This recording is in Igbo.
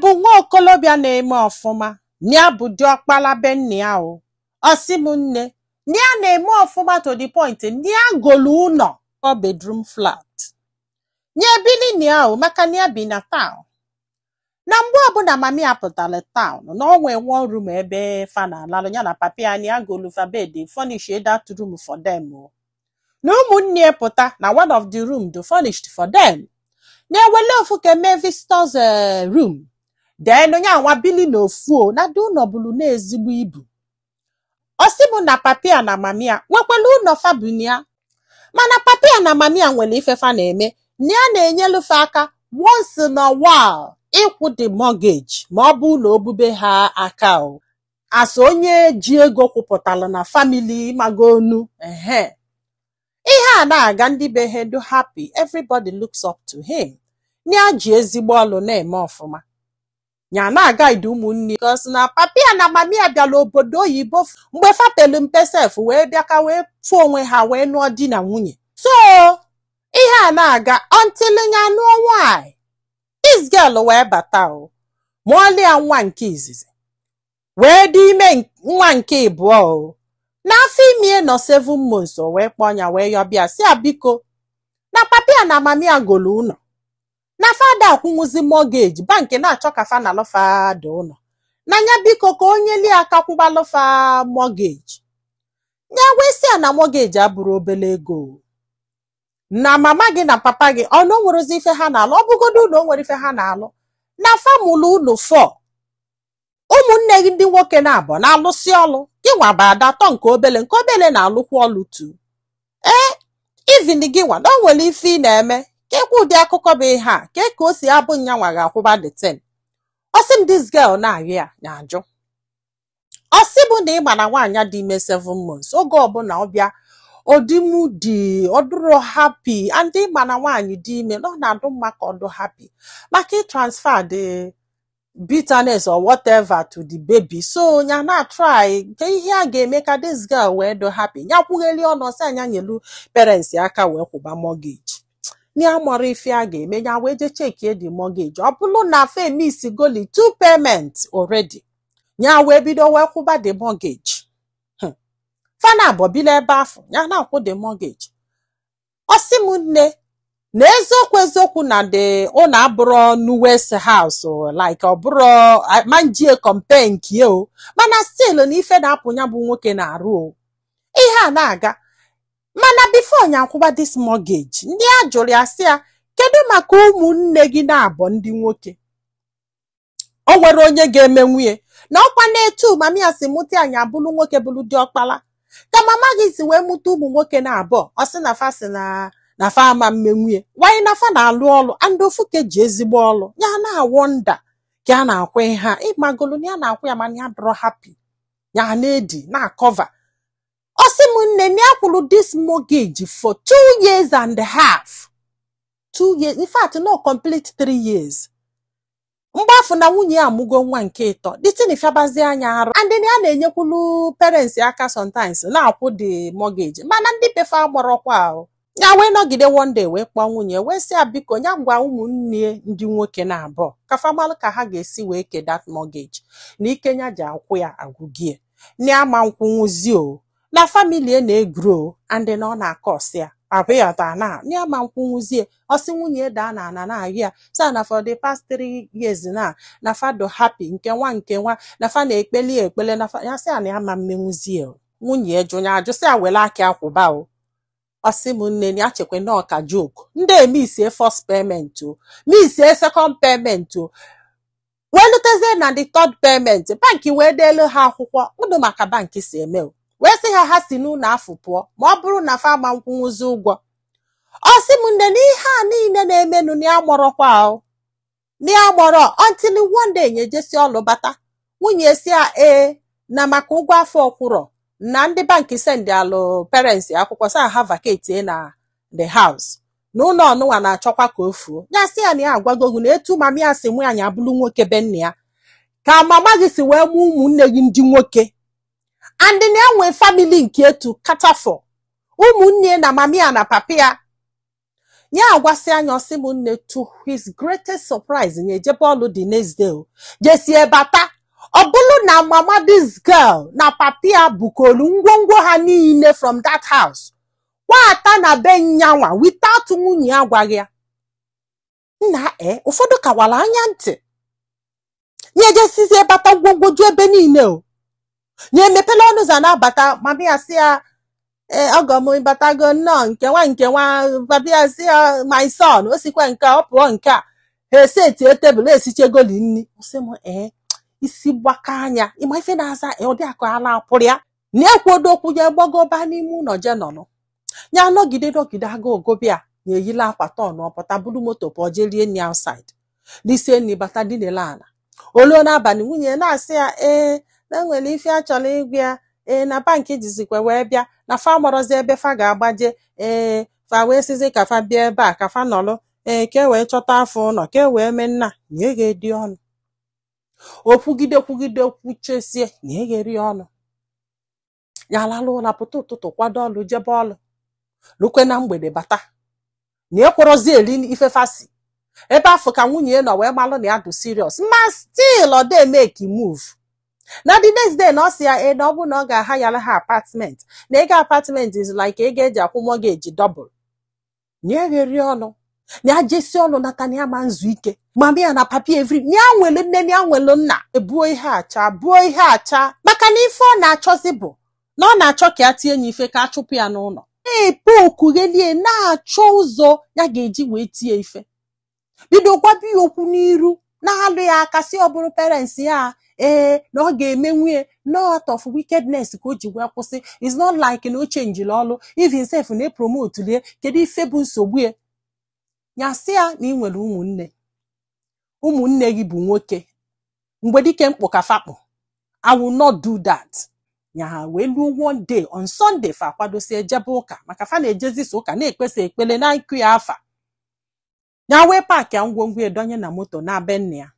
bụ nwa okolobịa na-eme ọfụma, nya bụ diọkpala be nne ya o. Ọsị m nne, nya na-eme ọfụma to the point nya golu ụlọ 4-bedroom flat. Nya ebili nya o maka nya bi na town. Na mgbe ọbụla mami ya pụtara town, na onwe one room ebe fa na alalụ ya na papi ya nya golu fa bed, furnish that room for them o. Na ụmụnne pụta na one of the room do furnished for them. Nya wele ofu ke me visitors room. Then nya nwa bili na ofu o na do ụlọ bulu na ezigbo ibu. Ọsị mụ na papia na mamia nwekwala ụlọ fa bunia. Mana papia na mamia nwere ife fa na-eme, nya na-enyelu fa aka once in a while ịkwụ the mortgage ma ọ bụ ụlọ obube ha aka o. As onye ji ego kwụpụtala na family magonu ihe a na-aga ndị be ha do happy, everybody looks up to him. Nya ji ezigbo ọlụ na-eme ọfụma. Nya na-aga ide ụmụnne because na papia na mamia bịala obodo oyibo mgbe fatelu mpesef wee bịaka wee fụ onwe ha wee nụọ di na nwunye. So ihe a na-aga until nya nụọ nwanyị. This girl wee bata o mụọlị ya nwa nke izizi wee dị ime nwa nke ịbụọ o. N'afọ ime nọ 7 months o wee kpọọ nya wee yọbịa si ya biko na papia na mamia golu ụlọ na fada akwụnwụzi mortgage bank na-achọ ka fa na lọfada ụlọ na nya biko ka onye li aka kwụba lọfa mortgage. Nya wee si ya na mortgage abụrụ obele ego na mama gị na papa gị ọ nwerozi ife ha na-alụ, ọ bụgodo ụlọ nwere ife ha na-alụ na famụlụ ụlọ 4 ụmụnne gị ndị nwoke na-abụ na-alụsị ọlụ gị nwaba ada atọ nke obele na-alụkwa ọlụ 2. Even gị nwa na o nwere ife ị na-eme ka ekwu ụdị akụkọ bụ ihe a ka o si abụ nya nwa ga-akwụba the 10. Ọsị m this girl na-arị ya na-ajụ. Ọsị bụ na ịgba na nwaanyị dị ime 7 months oge ọbụla ọbịa odimudi ọdụrụ happy and ịgba na nwaanyị dị ime nọ na-adụ mma ka ọdụ happy maka transfer the bitterness or whatever to the baby. So nya na try nke ihe a ga-eme ka this girl wee do happy. Nya kwugheli ọnụ sị anya nyelu parents aka wee kwụba mortgage. Nya mara ife a ga-eme nya wee je chekie the mortgage. Ọ bụrụ na fe miss goli 2 payments already. Nya wee bido wee kwụba the mortgage. Fana abọbile ebe afọ nya na-akwụ the mortgage. Ọsị m nne na eziokwu na the ụlọ abụrụ nu West House like ọ bụrụ manjie compare nke o mana still na ife na-apụ nya bụ nwoke na-arụ o. Ihe a na-aga mana before nya akwụba this mortgage ndị a jụrụ ya sị ya kedu maka ụmụnne gị na-abọ ndị nwoke o nwere onye ga-eme nwunye na ọkwa na-etu mami ya si mụta anya bụrụ nwoke bụrụ diọkpala ka mama gị si wee mụta ụmụ nwoke na-abọ ọ sị na fa si na fa ama mmenwunye wanyị na fa na-alụ ọlụ and ofuke ji ezigbo ọlụ ya na-awọnda ka a na-akwa ha ịmagolu na ya na-akwa ya mana ya dọrọ happy ya na-edi na-akọva. Ọsị m nne na ya kwụrụ this mortgage for 2 years and a half. 2 years, in fact no complete 3 years. Mgbe afọ na nwunye ya amụgo nwa nke ịtọ dịtịn fiabazi anya arụ and ya na-enyekwulu parents aka sometimes na-akwụ the mortgage mana ndị pefa agbarọkwa ahụ. Ya wee nọgide one day wee kpọọ nwunye wee sị ya biko nya gwa ụmụnne ndị nwoke na-abọ ka famalụ ka ha ga-esi wee ke that mortgage na ike nya ji akwụ ya agwụgie na ama nkwụnwụzi o na family na-egro and na ọ na-akọ ọsị ya abịata na ama nkwụnwụzie. Ọsị nwunye daa na na-ahị ya sa na for the past 3 years na fado happy nke nwa na fa na-ekpeli ekpele na fa ya sị ya na ama mmenwụzie. Nwunye jụnya ajụsị ya wele aka akwụba o. Ọsị m nne ya chekwe na ọka joke ndị emisie first payment o misie second payment o wee lutezie na the 3rd payment banki wee deelu ha akwụkwọ ụdụ maka banki si eme o wee sị ha si n'ụlọ afọ pụọ ma ọ bụrụ na fa ama nkwụnwụzi ụgwọ. Ọsị m nne na ihe a niile na-emenụ na ya mọrọkwa ahụ na ya mọrọ until one day nyejesi ọlụ bata nwunye si ya na maka ụgwọ afọ ọkwụrọ na ndị banki send alụ parents akwụkwọ sa ha vacate na the house na ụlọ ọnụnwa na-achọkwa ka o fuo. Ya sị ya na ya agwagogu na etu mami ya si nwaanyị abụrụ nwoke be nne ya ka mama gị si wee mụ ụmụnne gị ndị nwoke and na enwe family nke etu katafọ ụmụnne na mami ya na papi ya Nya agwasi anya osi m nne to his greatest surprise nye jebe ọlụ the next day o. Jesi ebata. Obulu na mama this girl na papia bukolu ngwongwo ha niile from that house. Wata na be nyanwa without nwunye agwaghị ya. Nna ụfọdụ kawala anya ntị. Nye jesizi ebata ngwongwo ju ebe niile o. Nye mepele ọnụ ụzọ na-abata ma bịa sị ya ọgọ m batago nnọọ nke nwa babịa sị ya my son o sikwa nke ọ pụọ nke a ha eseti tebụl esichegoli nni sị m isi gbaka anya ịma ife na-aza ụdị akụ ala apụrụ ya na-ekwodo okwu ya gbagoba n'ime ụlọ je nọnụ ya nọgide aga ogobia na-eyila akwa tọn ọpụta buru moto pụọ jelie nni outside n'isi enyi bata dị n'ele ala oluo n'abalị nwunye na-asị ya na nwere ife a chọrọ ịgwa ya na banki jizikwa wee bịa na fa mọrọzi ebe fa ga-agbaje fa wee sizi ka fa bịa ebe a ka fa nọlụ ke wee chọta afọ ụlọ ke wee mee nna nye ga-edi ọnụ okwugide kwuchesie nye ga-eri ọnụ ya lalụ ụla pụta ụtụtụ kwado ọlụ jebe ọlụ lukwe na mgbede bata na ekworozi eli ife fasi ebe afọ ka nwunye nọ wee malụ na ya dị serious ma still ọ dey make move. Na the next day na ọ sị ya na ọ bụ na ọ ga-aha yala ha apartment na ego apartment is like ego eji akwụ mortgage double nye gheri ọnụ na jesi ọnụ nata na ya ma nzu ike mama ya na papi every nya nwele nne nya nwele nna ebuo ihe acha maka na ife ọ na-achọzi bụ na ọ na-achọ ka ya tinye nye ife ka achụpụ ya n'ụlọ okughelie na-achọ ụzọ ya ga-eji wee tie ife bido gwabi okwu n'iru na-alụ ya aka si ọ bụrụ parents ya na ọ ga-eme nwunye not of wickedness ka o ji wee kwụsị. It's not like na o chenjiri ọlụ if himself na promote lie kedu ife bụ nsogbu ya nyasị ya na ị nwere ụmụnne gị bụ nwoke mgbe dike mkpụ ka fakpụ I will not do that. Nya wee luo one day on Sunday fa kwadosi ejebe ụka maka fa na-ejezi ụka na-ekpesa ekpele na ịkụ ya afa nya wee paaki ngwongwo edonye na moto na be nne ya